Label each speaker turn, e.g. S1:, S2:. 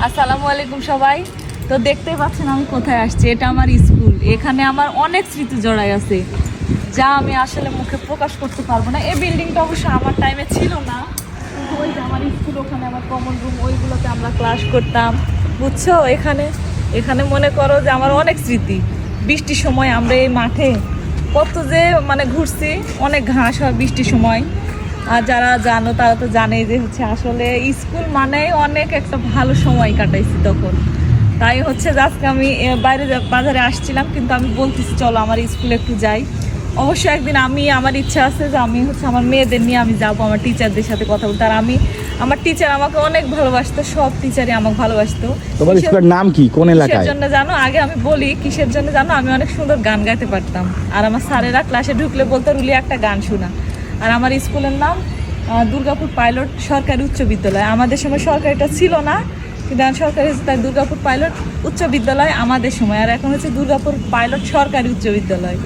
S1: আসসালামু আলাইকুম সবাই। তো দেখতেই পাচ্ছেন আমি কোথায় আসছি, এটা আমার স্কুল। এখানে আমার অনেক স্মৃতি জড়াই আছে, যা আমি আসলে মুখে প্রকাশ করতে পারবো না। এই বিল্ডিংটা অবশ্য আমার টাইমে ছিল না, কিন্তু ওই যে আমার স্কুল, ওখানে আমার কমন রুম, ওইগুলোতে আমরা ক্লাস করতাম, বুঝছো। এখানে এখানে মনে করো যে আমার অনেক স্মৃতি। বৃষ্টির সময় আমরা এই মাঠে কত যে ঘুরছি, অনেক ঘাস হয় বৃষ্টির সময়। আর যারা জানো তারা তো জানেই যে হচ্ছে আসলে স্কুল মানে অনেক একটা ভালো সময় কাটাইছি তখন। তাই হচ্ছে যে আজকে আমি বাইরে বাজারে আসছিলাম, কিন্তু আমি বলতেছি চলো আমার স্কুলে একটু যাই। অবশ্যই একদিন আমার ইচ্ছা আছে যে আমি হচ্ছে আমার মেয়েদের নিয়ে আমি যাবো আমার টিচারদের সাথে কথা বলতে। আর আমার টিচার আমাকে অনেক ভালোবাসতো, সব টিচারই আমাকে ভালোবাসতো।
S2: তোমার স্কুলের নাম কি, কোন এলাকায়?
S1: কিসের জন্য জানো? আগে আমি বলি কিসের জন্য জানো, আমি অনেক সুন্দর গান গাইতে পারতাম। আর আমার স্যারেরা ক্লাসে ঢুকলে বলতো রুলি একটা গান শোনা। আর আমার স্কুলের নাম দুর্গাপুর পাইলট সরকারি উচ্চ বিদ্যালয়। আমাদের সময় সরকারিটা ছিল না, কিন্তু সরকারি হচ্ছে তাই দুর্গাপুর পাইলট উচ্চ বিদ্যালয় আমাদের সময়। আর এখন হচ্ছে দুর্গাপুর পাইলট সরকারি উচ্চ বিদ্যালয়।